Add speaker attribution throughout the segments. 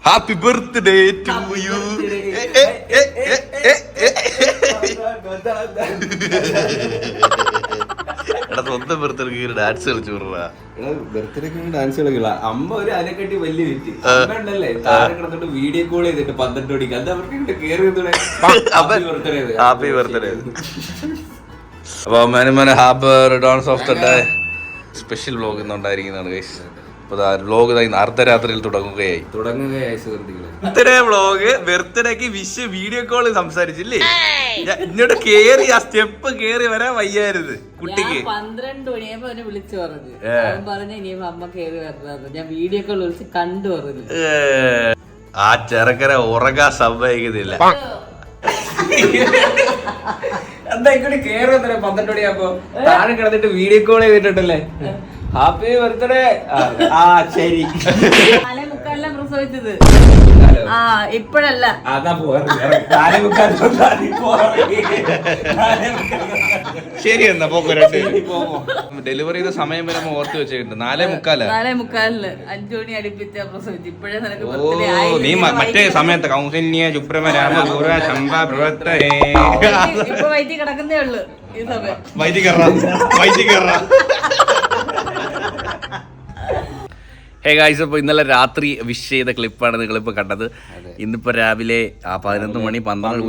Speaker 1: Happy birthday to U. എടാ സ്വന്തം ബർത്ത്ഡേക്ക് ഡാൻസ് കളിച്ചു വിടാ.
Speaker 2: ബർത്ത്ഡേക്ക് ഡാൻസ് കളിക്കില്ല. അമ്മ ഒരു അലക്കെട്ടി വലിയ വിറ്റ് അമ്മ ഉണ്ടല്ലേ താഴെ കിടന്നിട്ട് വീഡിയോ കോൾ ചെയ്തിട്ട് 12 മണിക്ക് അത് അവർക്ക് കേറി
Speaker 1: ഹാപ്പി ബർത്ത്ഡേ. അപ്പൊ happy returns of the day special vlog ഇന്നുണ്ടായിരിക്കുന്നതാണ് ഗൈസ്. അപ്പൊ വ്ലോഗ് അർദ്ധരാത്രിയിൽ തുടങ്ങുകയായി ബർത്ത്ഡേ വ്ലോഗ്. ബർത്ത്ഡേക്ക് വിഷ് വീഡിയോ കോള് സംസാരിച്ചില്ലേ? ഇങ്ങോട്ട് കേറി ആ സ്റ്റെപ്പ് കേറി വരാൻ വയ്യായിരുന്നു കുട്ടിക്ക്.
Speaker 3: 12 മണിയായപ്പോ അവനെ വിളിച്ചു പറഞ്ഞു ഇനിയിപ്പോ അമ്മ കേറി വരണത്. ഞാൻ വീഡിയോ കോൾ വിളിച്ച് കണ്ടു പറഞ്ഞു.
Speaker 1: ആ ചെറുക്കനെ ഉറങ്ങാൻ സമ്മതിക്കുന്നില്ല.
Speaker 2: എന്താ ഇങ്ങോട്ട് കേറി വന്നേ 12 മണിയാകുമ്പോ താഴെ കിടന്നിട്ട് വീഡിയോ കോൾ ചെയ്തിട്ടുണ്ടല്ലേ ഹാപ്പി ബർത്ത്ഡേ. ആ ശരി
Speaker 3: 4:45 പ്രസവിച്ചത്. ആ ഇപ്പഴല്ല.
Speaker 1: ശരി എന്നാ പോക്കോ. ഡെലിവറി ചെയ്ത സമയം വരെ ഓർത്ത് വെച്ചിട്ടുണ്ട്. 4:45
Speaker 3: 5 മണി അടുപ്പിച്ച പ്രസവിച്ചു. ഇപ്പഴേ നിനക്ക്
Speaker 1: നീ മറ്റേ സമയത്ത് കൗസല്യ ചുപ്രമ രാമ ഗൗര ശംഭ പ്രവർത്തനേ
Speaker 3: ഇപ്പൊ വയറ്റി കിടക്കുന്നേ ഉള്ളു ഈ സമയം.
Speaker 1: വൈദ്യ കയറ. ഹേ ഗായ്സ്, അപ്പോൾ ഇന്നലെ രാത്രി വിഷ് ചെയ്ത ക്ലിപ്പാണ് നിങ്ങളിപ്പോൾ കണ്ടത്. ഇന്നിപ്പോൾ രാവിലെ 11 മണി 12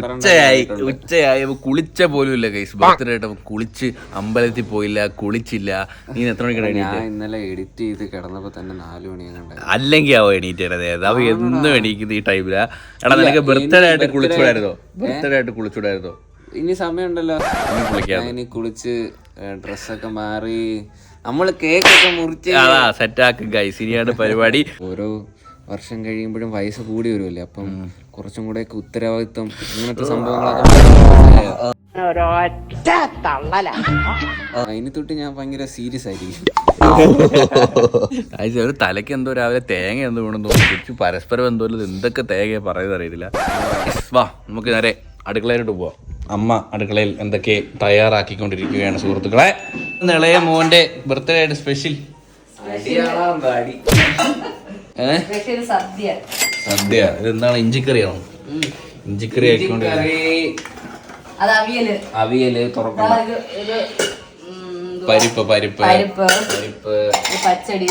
Speaker 1: ഉച്ചയായി കുളിച്ച പോലും ഇല്ല ഗൈസ്. ബർത്ത്ഡേ ആയിട്ട് കുളിച്ച് അമ്പലത്തിൽ പോയില്ല, കുളിച്ചില്ല. നീ എത്ര മണിക്കാണ് എണീറ്റ്?
Speaker 2: ഇന്നലെ എഡിറ്റ് ചെയ്ത് കിടന്നപ്പോ തന്നെ 4 മണിയാണ്.
Speaker 1: അല്ലെങ്കിൽ അവ എണീറ്റത് അവ എന്നും എണീക്കുന്നത് ഈ ടൈമിലാ. എടാ നിനക്ക് ബർത്ത്ഡേ ആയിട്ട് കുളിച്ചൂടായിരുന്നോ?
Speaker 2: ഇനി സമയമുണ്ടല്ലോ. ഇനി കുളിച്ച് ഡ്രസ്സൊക്കെ മാറി നമ്മള് കേക്കൊക്കെ മുറിച്ച്
Speaker 1: സെറ്റാക്കും ഗൈസ്. ഇനിയാണ് പരിപാടി.
Speaker 2: ഓരോ വർഷം കഴിയുമ്പോഴും വയസ്സ് കൂടി വരുമല്ലേ, അപ്പം കുറച്ചും കൂടെ ഉത്തരവാദിത്വം ഇങ്ങനത്തെ സംഭവങ്ങളൊക്കെ അതിന് തൊട്ട് ഞാൻ ഭയങ്കര സീരിയസ് ആയിരിക്കും.
Speaker 1: ഒരു തലയ്ക്ക് എന്തോ രാവിലെ തേങ്ങ എന്തോ വേണമെന്ന് തോന്നുന്നു. പരസ്പരം എന്തോ എന്തൊക്കെ തേങ്ങ പറയുന്നത് അറിയത്തില്ല. വാ നമുക്ക് നേരെ അടുക്കളയിലോട്ട് പോവാം. അമ്മ അടുക്കളയിൽ എന്തൊക്കെ തയ്യാറാക്കിക്കൊണ്ടിരിക്കുകയാണ് സുഹൃത്തുക്കളെ. ഇളയ മോന്റെ ബർത്ത്ഡേ ആയിട്ട് സ്പെഷ്യൽ സദ്യ. ഇതെന്താണ്? ഇഞ്ചിക്കറിയാണോ? ഇഞ്ചിക്കറി ആയിക്കൊണ്ട്
Speaker 2: അവിയല്
Speaker 1: പരിപ്പ്
Speaker 3: പച്ചടി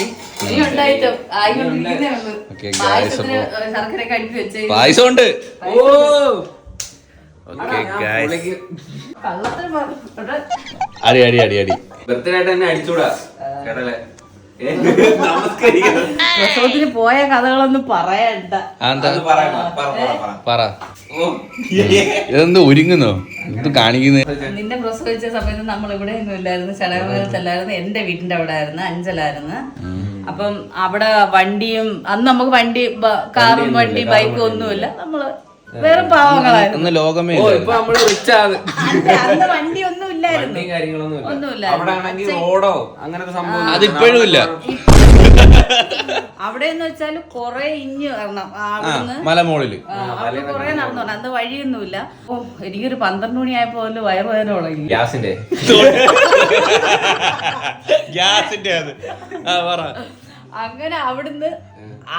Speaker 1: പായസം ഉണ്ട്. അടി
Speaker 2: ബർത്ത്ഡേ ആയിട്ട് തന്നെ അടിച്ചൂടാ.
Speaker 3: പ്രസവത്തിന് പോയ കഥകളൊന്നും പറയണ്ട.
Speaker 1: പറ. ഇതെന്ത് ഒരുങ്ങുന്നോ? എന്ത് കാണിക്കുന്നത്?
Speaker 3: നിന്നെ പ്രസവിച്ച സമയത്ത് നമ്മൾ ഇവിടെ ഒന്നും ഇല്ലായിരുന്നു. ചടയമംഗലത്തല്ലായിരുന്നു. എന്റെ വീടിന്റെ അവിടെ ആയിരുന്നു, അഞ്ചലായിരുന്നു. അപ്പം അവിടെ വണ്ടിയും അന്ന് നമുക്ക് കാറും വണ്ടി ബൈക്കും ഒന്നുമില്ല. നമ്മള് വേറും പാവങ്ങളായിരുന്നു.
Speaker 1: ലോകമേ
Speaker 3: അന്ന് വണ്ടി ഒന്നും ഇല്ലായിരുന്നു.
Speaker 1: അതിപ്പോഴും ഇല്ല.
Speaker 3: അവിടെ എന്ന് വെച്ചാല് കൊറേ ഇഞ്ഞ്
Speaker 1: മലമോളില്
Speaker 3: കൊറേ നടന്നു. അന്ന് വഴിയൊന്നുമില്ല. ഓ എനിക്കൊരു 12 മണിയായപ്പോ വയറുവേദന തുടങ്ങി.
Speaker 1: ഗ്യാസിന്റെ
Speaker 3: അങ്ങനെ അവിടുന്ന്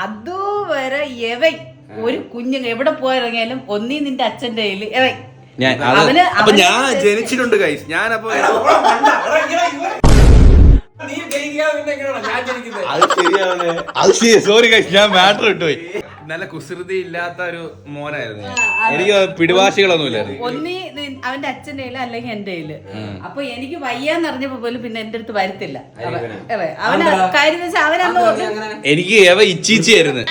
Speaker 3: അതുവരെ ഒരു കുഞ്ഞ് എവിടെ പോയിറങ്ങിയാലും ഒന്നീ നിന്റെ അച്ഛന്റെ കയ്യില്
Speaker 1: ഞാൻ ജനിച്ചിട്ടുണ്ട് ഗൈസ്. ഞാനപ്പോ സോറി ഗൈസ്, ഞാൻ മാറ്റർ ഇട്ടുപോയി. നല്ല കുസൃതി ഇല്ലാത്ത ഒരു മോനായിരുന്നു. എനിക്ക് പിടിവാശികളൊന്നും ഇല്ലായിരുന്നു.
Speaker 3: ഒന്നീ അവന്റെ അച്ഛന്റെ കയ്യില് അല്ലെങ്കിൽ എന്റെ കയ്യില്. അപ്പൊ എനിക്ക് വയ്യാന്ന് അറിഞ്ഞപ്പോ പോലും പിന്നെ എന്റെ അടുത്ത് വരത്തില്ല. അവന് കാര്യം വെച്ചാൽ അവനന്ന്
Speaker 1: എനിക്ക് എവ ഇച്ചീച്ചിയായിരുന്നു.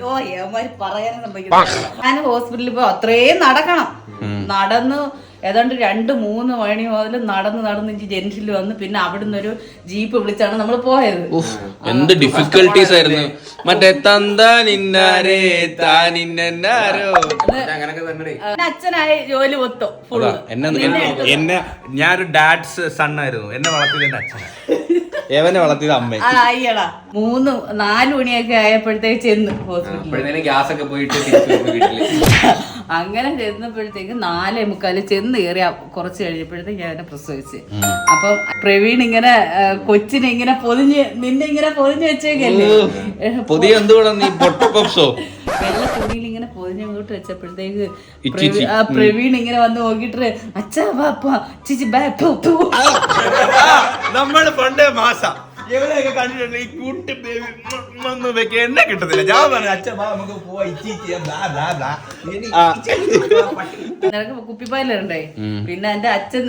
Speaker 3: ഓ ഏമാര് പറയാനും സംഭവിക്കുന്നു. ഞാൻ ഹോസ്പിറ്റലിൽ പോയി അത്രയും നടന്നു ഏതാണ്ട് 2-3 മണി മുതൽ നടന്ന് ജംഗ്ഷനിൽ വന്ന് പിന്നെ അവിടുന്ന് ഒരു ജീപ്പ് വിളിച്ചാണ് നമ്മൾ പോയത്.
Speaker 1: എന്ത് ഡിഫിക്കൽട്ടീസ് ആയിരുന്നു. മറ്റേ തന്താനിന്നാരേ താനിന്നാരോ
Speaker 3: അച്ഛനായി ജോലി മൊത്തം ഫുള്ള്
Speaker 1: എന്നെ ഞാനൊരു ഡാഡ്സ് സൺ ആയിരുന്നു. എന്നെ വളർത്തിയത് എന്റെ അച്ഛനാ. എവനെ വളർത്തിയത് അമ്മ.
Speaker 3: അയ്യടാ 3-4 മണിയൊക്കെ ആയപ്പോഴത്തേക്ക് ചെന്ന് ഹോസ്പിറ്റലിൽ
Speaker 2: ഗ്യാസ് ഒക്കെ പോയിട്ട്
Speaker 3: അങ്ങനെ ചെന്നപ്പോഴത്തേക്ക് 4:45 ചെന്ന് കയറി കുറച്ച് കഴിഞ്ഞപ്പോഴത്തേക്ക് ഞാൻ അവനെ പ്രസവിച്ച്. അപ്പം പ്രവീൺ ഇങ്ങനെ കൊച്ചിനെ ഇങ്ങനെ നിന്നെ ഇങ്ങനെ പൊതിഞ്ഞ് വെച്ചേക്കല്ലേ, വെള്ള തുണിയിൽ ഇങ്ങനെ പൊതിഞ്ഞങ്ങോട്ട് വെച്ചപ്പോഴത്തേക്ക് പ്രവീൺ ഇങ്ങനെ വന്ന് നോക്കിട്ട് അച്ഛാ ബാപ്പാ ചിച്ചി
Speaker 1: നമ്മള് പണ്ടേ മാസം എവിടെയൊക്കെ കണ്ടിട്ടുണ്ട് ഈ കൂട്ടി ബേബി എന്നെ കിട്ടത്തില്ല. ഞാൻ പറഞ്ഞു അച്ഛൻ നമുക്ക് പോവാ
Speaker 3: നിനക്ക് കുപ്പിപ്പാലുണ്ടേ. പിന്നെ എന്റെ അച്ഛൻ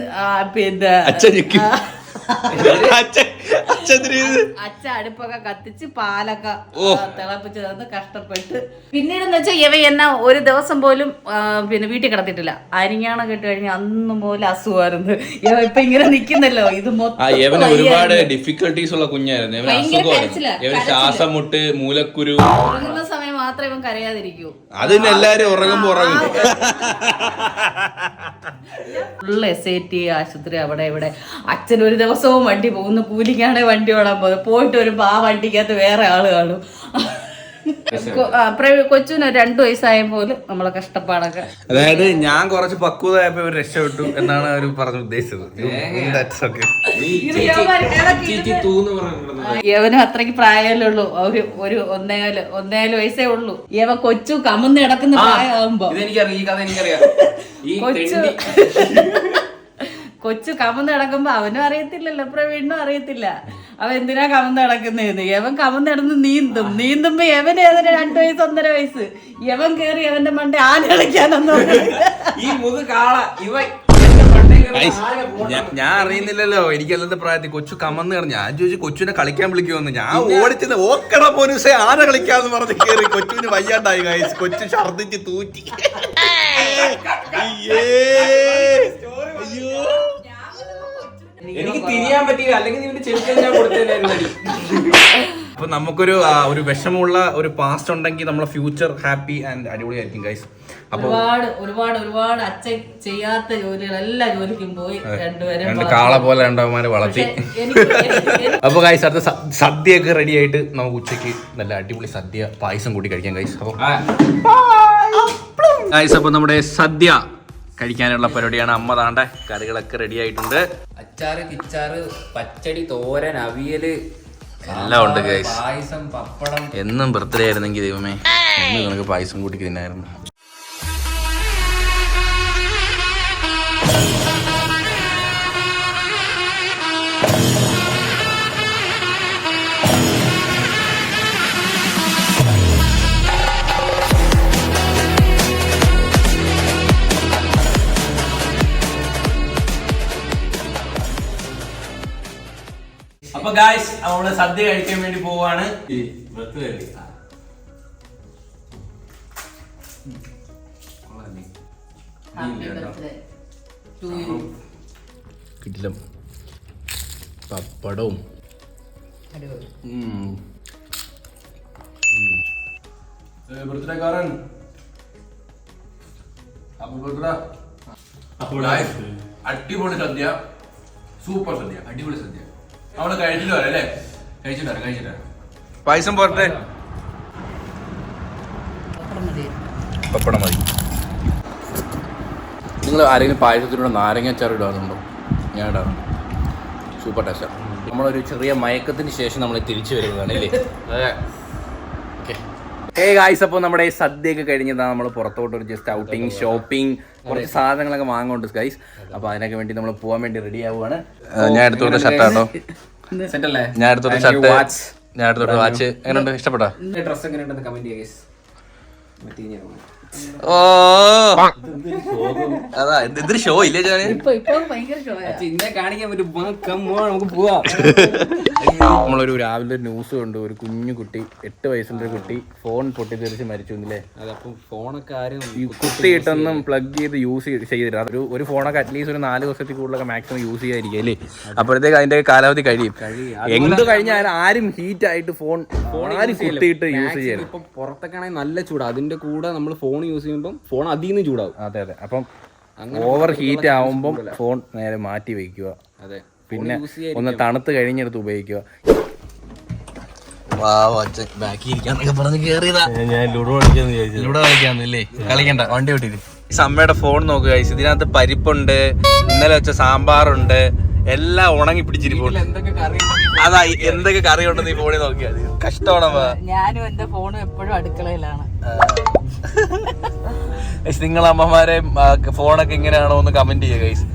Speaker 3: അച്ഛൻ അടുപ്പൊക്കെ കത്തിച്ച് പാലൊക്കെ തിളപ്പിച്ച് തന്ന് കഷ്ടപ്പെട്ട്. പിന്നീടെന്ന് വെച്ചാൽ ഇവ എന്നെ ഒരു ദിവസം പോലും പിന്നെ വീട്ടിൽ കിടത്തിട്ടില്ല. അരിഞ്ഞാണം കെട്ട് കഴിഞ്ഞ അന്നും പോലെ അസുഖമായിരുന്നു. ഇപ്പൊ ഇങ്ങനെ നിക്കുന്നല്ലോ, ഇത് മൊത്തം
Speaker 1: ഒരുപാട് ഡിഫിക്കൽട്ടീസ് ഉള്ള കുഞ്ഞായിരുന്നു. ശ്വാസം മുട്ട്, മൂലക്കുരു.
Speaker 3: ഉറങ്ങുന്ന സമയം മാത്രമേ ഇവൻ കരയാതിരിക്കൂ.
Speaker 1: അതിന് എല്ലാരും ഉറങ്ങുമ്പോ ഉറങ്ങും.
Speaker 3: ഫുള്ള് SAT ആശുപത്രി അവിടെ ഇവിടെ. അച്ഛൻ ഒരു ദിവസവും വണ്ടി പോകുന്നു, കൂലിക്കാണ് വണ്ടി ഓടാൻ പോകുന്നത്. പോയിട്ട് വരുമ്പോ ആ വണ്ടിക്കകത്ത് വേറെ ആള് കാണും. കൊച്ചിന് 2 വയസ്സായ പോലും നമ്മളെ കഷ്ടപ്പാടൊക്കെ.
Speaker 1: അതായത് ഞാൻ കുറച്ച് പക്വതയായപ്പോ ഇവർ രക്ഷപ്പെട്ടു എന്നാണ് അവർ പറഞ്ഞ ഉദ്ദേശിച്ചത്.
Speaker 3: യവനും അത്രയ്ക്ക് പ്രായമല്ലേ ഉള്ളൂ, ഒരു 1.5 വയസ്സേ ഉള്ളൂ. യവ കൊച്ചു കമന്ന് കിടക്കുന്ന പ്രായമാകുമ്പോ കൊച്ചു കമന്ന് കിടക്കുമ്പോ അവനും അറിയത്തില്ലല്ലോ, പ്രവീണിനും അറിയത്തില്ല അവൻ എന്തിനാ കമന്ന് കിടക്കുന്നതെന്ന്. യവൻ കമന്ന് കിടന്ന് നീന്തുമ്പോ യവന് ഏതൊരു 2 വയസ്സ് 1.5 വയസ്സ്. യവൻ കേറി അവന്റെ മണ്ട ആന കളിക്കാനൊന്നും
Speaker 1: ഞാൻ അറിയുന്നില്ലല്ലോ. എനിക്കല്ലാത്ത പ്രായത്തിൽ കൊച്ചു കമന്ന് കിടന്നു. ഞാൻ ചോദിച്ചു കൊച്ചിനെ കളിക്കാൻ വിളിക്കുമെന്ന്. ഞാൻ ഓടിച്ചത് ഓക്കട പോലീസെ ആന കളിക്കാന്ന് പറഞ്ഞ് കേറി. കൊച്ചുവിന് വയ്യാണ്ടായി ഗൈസ്. കൊച്ചു ഛർദിച്ച് തൂറ്റി.
Speaker 2: എനിക്ക് തിരിയാൻ പറ്റിയില്ല, അല്ലെങ്കിൽ
Speaker 1: അപ്പൊ നമുക്കൊരു വിഷമമുള്ള ഒരു പാസ്റ്റ് ഉണ്ടെങ്കിൽ നമ്മളെ ഫ്യൂച്ചർ ഹാപ്പി ആൻഡ് അടിപൊളിയായിരിക്കും ഗൈസ്. അപ്പൊ
Speaker 3: ഒരുപാട് അച്ഛൻ ചെയ്യാത്ത ജോലികൾ എല്ലാ ജോലിക്കും പോയി രണ്ടുപേരും
Speaker 1: കാള പോലെ രണ്ടവന്മാരെ വളർത്തി. അപ്പൊ ഗൈസ് അടുത്ത സദ്യയൊക്കെ റെഡി ആയിട്ട് നമുക്ക് ഉച്ചയ്ക്ക് നല്ല അടിപൊളി സദ്യ പായസം കൂട്ടി കഴിക്കാം ഗൈസ്. അപ്പൊ ഗൈസ് അപ്പൊ നമ്മുടെ സദ്യ കഴിക്കാനുള്ള പരിപാടിയാണ്. അമ്മ താണ്ട കറികളൊക്കെ റെഡി ആയിട്ടുണ്ട്.
Speaker 2: അച്ചാറ്, കിച്ചാറ്, പച്ചടി, തോരൻ, അവിയല്
Speaker 1: എല്ലാം ഉണ്ട് ഗൈസ്.
Speaker 2: പായസം, പപ്പടം.
Speaker 1: എന്നും ബർത്ത്ഡേ ആയിരുന്നെങ്കിൽ ദൈവമേ എന്നും നിനക്ക് പായസം കൂട്ടി തിന്നായിരുന്നു.
Speaker 2: അപ്പൊ ഗായ്സ് നമ്മള് സദ്യ കഴിക്കാൻ വേണ്ടി പോവാണ്.
Speaker 1: കിട്ടില്ല പപ്പടവും ബർത്ത്ഡേക്കാരൻ. അടിപൊളി സദ്യ, സൂപ്പർ സദ്യ, അടിപൊളി സദ്യ. നമ്മള് കഴിച്ചിട്ട് വരാം അല്ലേ? കഴിച്ചിട്ട് വരാം. പായസം പോരട്ടെ? പപ്പടം മതി. നിങ്ങൾ ആരെങ്കിലും പായസത്തിലൂടെ നാരങ്ങാച്ചാർ ഇടാറുണ്ടോ? ഞാൻ ഇടാറുണ്ട്. സൂപ്പർ ടേസ്റ്റാണ്. നമ്മളൊരു ചെറിയ മയക്കത്തിന് ശേഷം നമ്മൾ തിരിച്ചു വരുന്നതാണ് അല്ലേ? അതെ. ഗായ്സ് അപ്പോൾ നമ്മുടെ സദ്യയൊക്കെ കഴിഞ്ഞതാണ്. നമ്മൾ പുറത്തോട്ട് ഒരു ജസ്റ്റ് ഔട്ടിങ്, ഷോപ്പിംഗ്, കുറച്ച് സാധനങ്ങളൊക്കെ വാങ്ങുന്നുണ്ട് ഗൈസ്. അപ്പോൾ അതിനൊക്കെ വേണ്ടി നമ്മൾ പോകാൻ വേണ്ടി റെഡി ആവുകയാണ്. ഞാൻ എടുത്തോട്ട് ഷർട്ടാണോ? ഞാൻ എടുത്തോട്ട് ഷർട്ട്, ഞാൻ എടുത്തോട്ട് വാച്ച്. എങ്ങനെയുണ്ട്? ഇഷ്ടപ്പെട്ടോ?
Speaker 2: ഡ്രസ് എങ്ങനെയുണ്ടെന്ന് കമന്റ് ചെയ്യുക.
Speaker 1: ഓ അതാ എന്തൊരു ഷോ ഇല്ലേ ഞാൻ
Speaker 2: ഇന്നെ കാണിക്കാൻ പറ്റും. നമുക്ക് പോവാം.
Speaker 1: നമ്മളൊരു രാവിലെ ന്യൂസ് കണ്ടു. ഒരു കുഞ്ഞു കുട്ടി, 8 വയസ്സിന്റെ ഒരു കുട്ടി ഫോൺ പൊട്ടിത്തെറിച്ച് മരിച്ചു അല്ലേ?
Speaker 2: അതപ്പം ഫോണൊക്കെ ആരും
Speaker 1: കുത്തിയിട്ടൊന്നും പ്ലഗ് ചെയ്ത് യൂസ് ചെയ്തില്ല. ഒരു ഫോണൊക്കെ അറ്റ്ലീസ്റ്റ് ഒരു 4 ദിവസത്തിൽ കൂടുതലൊക്കെ മാക്സിമം യൂസ് ചെയ്യാതിരിക്കും അല്ലേ? അപ്പോഴത്തേക്ക് അതിന്റെ കാലാവധി കഴിയും. എന്ത് കഴിഞ്ഞാൽ ആരും ഹീറ്റ് ആയിട്ട് ഫോൺ ആരും കുത്തിയിട്ട് യൂസ് ചെയ്യണം.
Speaker 2: ഇപ്പൊ പുറത്തൊക്കെ ആണെങ്കിൽ നല്ല ചൂടാ. അതിന്റെ കൂടെ നമ്മൾ ഫോൺ യൂസ് ചെയ്യുമ്പോൾ ഫോൺ അതിൽ നിന്ന് ചൂടാവും.
Speaker 1: അതെ. അപ്പം ഓവർ ഹീറ്റ് ആവുമ്പം ഫോൺ നേരെ മാറ്റി വെക്കുക.
Speaker 2: അതെ.
Speaker 1: പിന്നെ ഒന്ന് തണുത്ത് കഴിഞ്ഞെടുത്ത് ഉപയോഗിക്കുക. ബാക്കി ഇരിക്കാന്നൊക്കെ പറഞ്ഞ് കേറിയതാ. ഞാൻ ലൂഡോ കളിക്കാന്നില്ലേ? കളിക്കണ്ട, വണ്ടി ഓട്ടിട്ട്. അമ്മയുടെ ഫോൺ നോക്കുക, ഇതിനകത്ത് പരിപ്പുണ്ട്, ഇന്നലെ വെച്ച സാമ്പാറുണ്ട്, എല്ലാം ഉണങ്ങി പിടിച്ചിരിപ്പുണ്ട്. അതാ എന്തൊക്കെ കറി ഉണ്ടെന്ന് ഈ ഫോണിൽ നോക്കിയാൽ കഷ്ടമാണ്.
Speaker 3: ഞാനും എന്റെ ഫോണും എപ്പോഴും അടുക്കളയിലാണ്.
Speaker 1: നിങ്ങളെ അമ്മമാരെ ഫോണൊക്കെ ഇങ്ങനെയാണോ എന്ന് കമന്റ് ചെയ്യുക ഗൈസ്.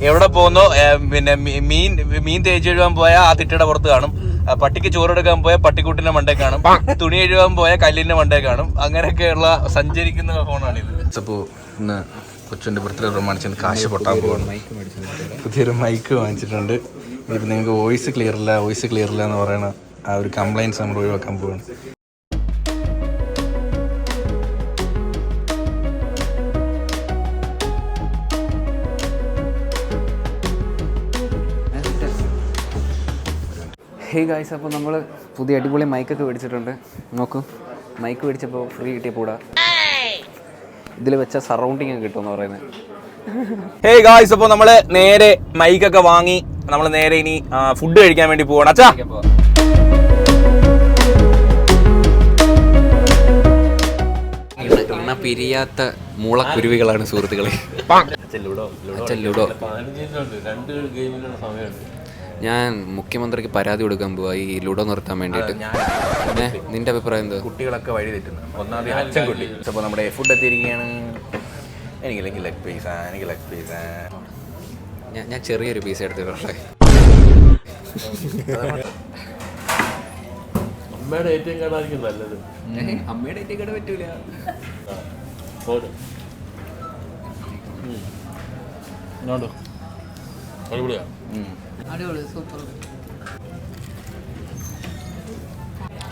Speaker 1: എവിടെ പോകുന്നോ, പിന്നെ മീൻ തേച്ച് കഴുകാൻ പോയാൽ ആ തിട്ടയുടെ പുറത്ത് കാണും, പട്ടിക്ക് ചോറെടുക്കാൻ പോയാൽ പട്ടിക്കുട്ടിന്റെ മണ്ടേ കാണും, തുണി കഴുകാൻ പോയാൽ കല്ലിന്റെ മണ്ടേ കാണും. അങ്ങനെയൊക്കെയുള്ള സഞ്ചരിക്കുന്ന ഫോണാണിത്. അപ്പോൾ ഇന്ന് കൊച്ചിന്റെ ബർത്ത്ഡേ പ്രമാണിച്ച് കാശ് പൊട്ടാൻ പോകണം. പുതിയൊരു മൈക്ക് വാങ്ങിച്ചിട്ടുണ്ട്. ഇപ്പം നിങ്ങൾക്ക് വോയിസ് ക്ലിയർ ഇല്ല എന്ന് പറയുന്ന ആ ഒരു കംപ്ലൈൻറ്റ്സ് നമ്മൾ ഒഴിവാക്കാൻ പോവാണ്.
Speaker 2: ഹേ ഗായ്സ്, അപ്പോൾ നമ്മൾ പുതിയ അടിപൊളി മൈക്കൊക്കെ മേടിച്ചിട്ടുണ്ട്. നോക്കൂ, മൈക്ക് മേടിച്ചപ്പോൾ ഫ്രീ കിട്ടിയപ്പോൾ ഇതിൽ വെച്ച സറൗണ്ടിങ് ഒക്കെ കിട്ടുമെന്ന് പറയുന്നത്.
Speaker 1: ഹേ ഗായ്സ്, അപ്പോൾ നമ്മൾ നേരെ മൈക്കൊക്കെ വാങ്ങി നമ്മൾ നേരെ ഇനി ഫുഡ് കഴിക്കാൻ വേണ്ടി പോവാണ്. അച്ഛാ,
Speaker 2: എണ്ണ പിരിയാത്ത മൂളക്കുരുവികളാണ് സുഹൃത്തുക്കളെ. ഞാൻ മുഖ്യമന്ത്രിക്ക് പരാതി കൊടുക്കാൻ പോവാ ഈ ലുഡോ നിർത്താൻ വേണ്ടിയിട്ട്. നിന്റെ അഭിപ്രായം എന്താ?
Speaker 1: കുട്ടികളൊക്കെ വഴി തെറ്റുന്നു. ഒന്നാമത് അച്ഛൻ കുട്ടി. അപ്പോൾ നമ്മുടെ ഫുഡ് എത്തിയിരിക്കുകയാണ്. എനിക്ക് ലെഗ് പീസാ.
Speaker 2: ഞാൻ ചെറിയൊരു പീസ് എടുത്തു. പക്ഷേ
Speaker 4: അമ്മയുടെ ഏറ്റവും കാർഡായിരിക്കും നല്ലത്.
Speaker 2: അമ്മയുടെ ഏറ്റവും കാർഡ് പറ്റൂല.
Speaker 4: അടിപൊളിയാ.
Speaker 3: അടിപൊളി, സൂപ്പർ.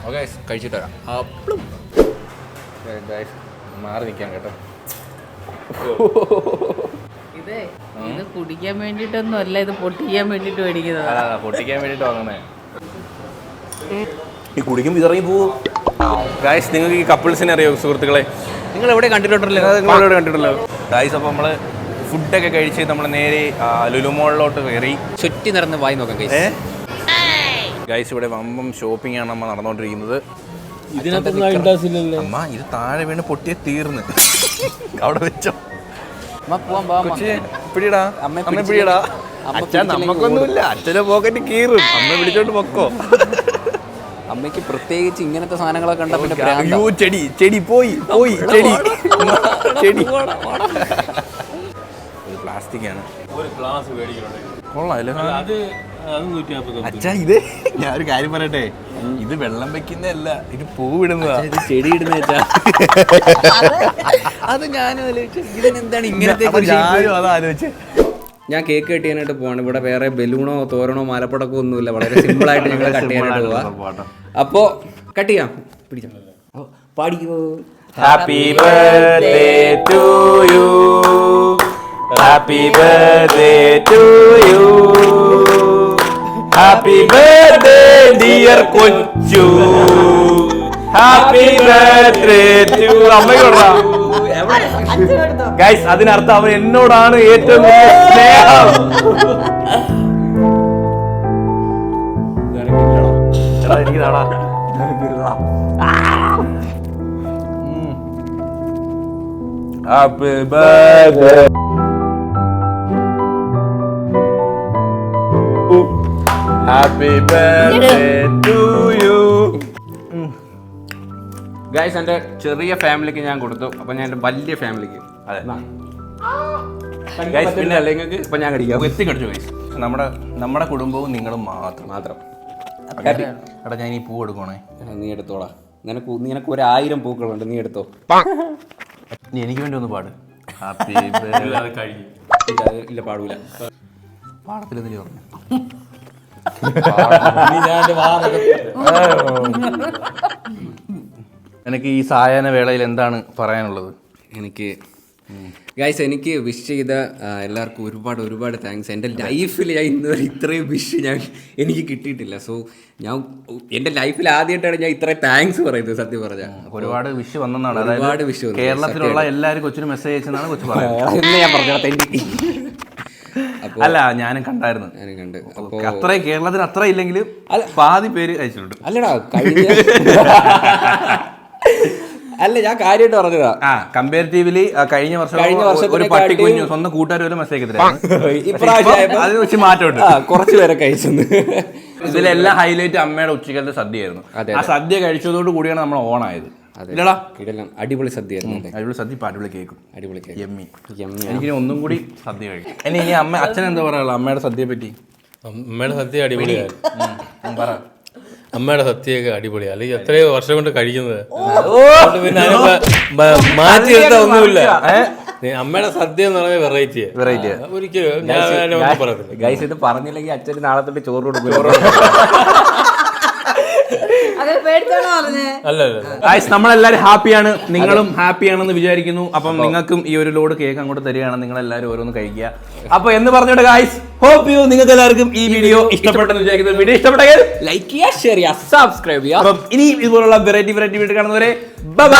Speaker 2: ഓക്കെ, കഴിച്ചിട്ട് വരാം.
Speaker 1: മാറി നിൽക്കാം കേട്ടോ.
Speaker 3: ഇത് കുടിക്കാൻ വേണ്ടിട്ടൊന്നും അല്ല, ഇത് പൊട്ടിക്കാൻ വേണ്ടിട്ട് മേടിക്കുന്നത്.
Speaker 1: പൊട്ടിക്കാൻ വേണ്ടിട്ട് വാങ്ങുന്നേ. ഈ കുടിക്കുമ്പോൾ ഇറങ്ങി പോവും. ഗായ്സ്, നിങ്ങൾക്ക് ഈ കപ്പിൾസിനെ അറിയോ സുഹൃത്തുക്കളെ?
Speaker 2: നിങ്ങൾ എവിടെ കണ്ടിട്ടുണ്ടല്ലോ?
Speaker 1: നിങ്ങളെവിടെ കണ്ടിട്ടുണ്ടല്ലോ ഗായ്സ്? അപ്പോൾ നമ്മൾ ഫുഡൊക്കെ കഴിച്ച് നമ്മൾ നേരെ ലുലു മോളിലോട്ട് കയറി.
Speaker 2: ചുറ്റി നടന്ന് വായി നോക്കാം
Speaker 1: ഗായ്സ്. ഇവിടെ വമ്പം ഷോപ്പിംഗ് ആണ് നമ്മൾ നടന്നുകൊണ്ടിരിക്കുന്നത്. അമ്മ, ഇത് താഴെ വീണ് പൊട്ടിയെ തീർന്ന്. അവിടെ വെച്ചോ പിടിയടാ, അമ്മ പിടിയടാ. അച്ഛൻ നമുക്കൊന്നുമില്ല, അച്ഛനെ പോക്കറ്റ് കീറും. അമ്മ പിടിച്ചോണ്ട് പൊക്കോ.
Speaker 2: അമ്മയ്ക്ക് പ്രത്യേകിച്ച് ഇങ്ങനത്തെ സാധനങ്ങളൊക്കെ കണ്ടാ പിന്നെ
Speaker 1: ചെടി പോയി ചെടി പ്ലാസ്റ്റിക് ആണ്.
Speaker 4: ഒരു ഗ്ലാസ് മേടിക്കണേ.
Speaker 1: കൊള്ളാമല്ലേ?
Speaker 4: അത് 140.
Speaker 1: അച്ഛാ, ഇത് ഞാനൊരു കാര്യം പറയട്ടെ, ഇത് വെള്ളം വെക്കുന്നതല്ല, ഇത് പൂവിടുന്നതാ.
Speaker 2: ചെടി ഇടുന്ന വെച്ചാ അത് ഞാനും ഇതിനെന്താണ് ഇങ്ങനത്തെ.
Speaker 1: അതാ ആലോചിച്ച്.
Speaker 2: ഞാൻ കേക്ക് കട്ട് ചെയ്യാനായിട്ട് പോവാണ്. ഇവിടെ വേറെ ബലൂണോ തോരണോ മാലപ്പടക്കോ ഒന്നുമില്ല. വളരെ സിമ്പിൾ ആയിട്ട് ഞങ്ങൾ കട്ട് ചെയ്യാനായിട്ട് പോവാ. അപ്പോ കട്ട് ചെയ്യാം. പിടിച്ചോ, പാടിക്കോ.
Speaker 1: Happy birthday to you, happy birthday to you, happy birthday dear കൊച്ചു, ഹാപ്പി ബർത്ത്ഡേ ടു. അമ്മയോടാ ഗൈസ്, അതിനർത്ഥം അവൻ എന്നോടാണ് ഏറ്റവും വലിയ സ്നേഹം. എനിക്ക് നാടാ. Happy birthday, happy birthday to you.
Speaker 2: Guys, എൻ്റെ ചെറിയ ഫാമിലിക്ക് ഞാൻ കൊടുത്തു. അപ്പൊ ഞാൻ എൻ്റെ വലിയ ഫാമിലിക്ക് പിന്നെ അല്ല നിങ്ങൾക്ക് ഇപ്പൊ ഞാൻ കടിക്കാം.
Speaker 1: എത്തിക്കടിച്ചു ഗൈസ്. നമ്മുടെ കുടുംബവും നിങ്ങളും മാത്രം. എടാ, ഞാൻ ഈ പൂ എടുക്കണേ.
Speaker 2: നീ എടുത്തോളാ. നിനക്ക് 1000 പൂക്കളുണ്ട്, നീ എടുത്തോ.
Speaker 1: നീ എനിക്ക് വേണ്ടി ഒന്ന് പാട്. ഹാപ്പി
Speaker 2: ഇല്ല, പാടൂല.
Speaker 1: പാടത്തിൽ എന്തിനു പറഞ്ഞു? എനിക്ക് ഈ സായാഹ്ന വേളയിൽ എന്താണ് പറയാനുള്ളത്?
Speaker 2: എനിക്ക് എനിക്ക് വിഷ് ചെയ്ത എല്ലാവർക്കും ഒരുപാട് താങ്ക്സ്. എൻ്റെ ലൈഫിൽ ഞാൻ ഇന്നുവരെ ഇത്രയും വിഷ് എനിക്ക് കിട്ടിയിട്ടില്ല. സോ ഞാൻ എൻ്റെ ലൈഫിൽ ആദ്യമായിട്ടാണ് ഞാൻ ഇത്രയും താങ്ക്സ് പറയുന്നത്. സത്യം പറഞ്ഞാൽ
Speaker 1: ഒരുപാട് വിഷ് വന്നെന്നാണ്.
Speaker 2: ഒരുപാട് വിഷ്
Speaker 1: കേരളത്തിലുള്ള എല്ലാവരും കൊച്ചിന് മെസ്സേജ് അയച്ചെന്നാണ് കൊച്ചു പറയുന്നത്.
Speaker 2: ഞാൻ പറഞ്ഞ തെറ്റി.
Speaker 1: അല്ല ഞാനും കണ്ടായിരുന്നു.
Speaker 2: ഞാനും കണ്ട്.
Speaker 1: അത്ര കേരളത്തിന് അത്ര ഇല്ലെങ്കിലും പാതി പേര് അയച്ചിട്ടുണ്ട്.
Speaker 2: അല്ലടാ കഴിഞ്ഞ അല്ല ഞാൻ കാര്യമായിട്ട് പറഞ്ഞതാ.
Speaker 1: കമ്പാരിറ്റീവ്ലി കഴിഞ്ഞ വർഷം ഒരു പട്ടിക്കുഞ്ഞു സ്വന്തം കൂട്ടുകാർ പോലും മെസ്സേജ്
Speaker 2: ഇപ്രാവശ്യം
Speaker 1: അതിന് വെച്ച് മാറ്റമുണ്ട്.
Speaker 2: കുറച്ച് പേരൊക്കെ അയച്ചെന്ന്.
Speaker 1: ഇതിലെല്ലാം ഹൈലൈറ്റ് അമ്മയുടെ ഉച്ചക്കലത്തെ സദ്യയായിരുന്നു. ആ സദ്യ കഴിച്ചതോട് കൂടിയാണ് നമ്മൾ ഓണായത്. ഇല്ലടാ
Speaker 2: അടിപൊളി സദ്യ ആയിരുന്നു.
Speaker 1: അടിപൊളി സദ്യ, അടിപൊളി കേക്കും,
Speaker 2: അടിപൊളി
Speaker 1: യമ്മി. എനിക്ക് ഒന്നും കൂടി സദ്യ കഴിക്കും. ഇനി അമ്മ അച്ഛൻ എന്താ പറയാ അമ്മയുടെ സദ്യയെ പറ്റി?
Speaker 4: അമ്മയുടെ സദ്യ അടിപൊളിയായിരുന്നു. പറ. അമ്മയുടെ സദ്യയൊക്കെ അടിപൊളിയാണ്. അല്ലെങ്കിൽ എത്രയോ വർഷം കൊണ്ട് കഴിക്കുന്നത്. പിന്നെ മാറ്റിയെടുത്ത ഒന്നുമില്ല. അമ്മയുടെ സദ്യ എന്ന് പറഞ്ഞാൽ വെറൈറ്റി ഒരിക്കലും ഞാൻ പറയത്തില്ല.
Speaker 2: ഗൈസ് ഇത് പറഞ്ഞില്ലെങ്കിൽ അച്ഛന് നാളെ തൊട്ട് ചോറ് കൊടുക്കും.
Speaker 1: നമ്മളെല്ലാരും ഹാപ്പിയാണ്, നിങ്ങളും ഹാപ്പിയാണെന്ന് വിചാരിക്കുന്നു. അപ്പം നിങ്ങൾക്കും ഈ ഒരു ലോഡ് കേക്ക് അങ്ങോട്ട് തരികയാണ്, നിങ്ങൾ എല്ലാവരും ഓരോന്ന് കഴിക്കുക. അപ്പൊ എന്ന് പറഞ്ഞിട്ട് ഗൈസ് ഹോപ്പ് യു നിങ്ങൾക്ക് എല്ലാവർക്കും ഈ വീഡിയോ ഇഷ്ടപ്പെട്ടെന്ന് വിചാരിക്കുന്നു. വീഡിയോ ഇഷ്ടപ്പെട്ടെങ്കിൽ
Speaker 2: ലൈക്ക് ചെയ്യുക, ഷെയർ ചെയ്യുക, സബ്സ്ക്രൈബ് ചെയ്യുക.
Speaker 1: അപ്പം ഇനി ഇതുപോലുള്ള വെറൈറ്റി വീഡിയോ കാണുന്നവരെ ബൈ.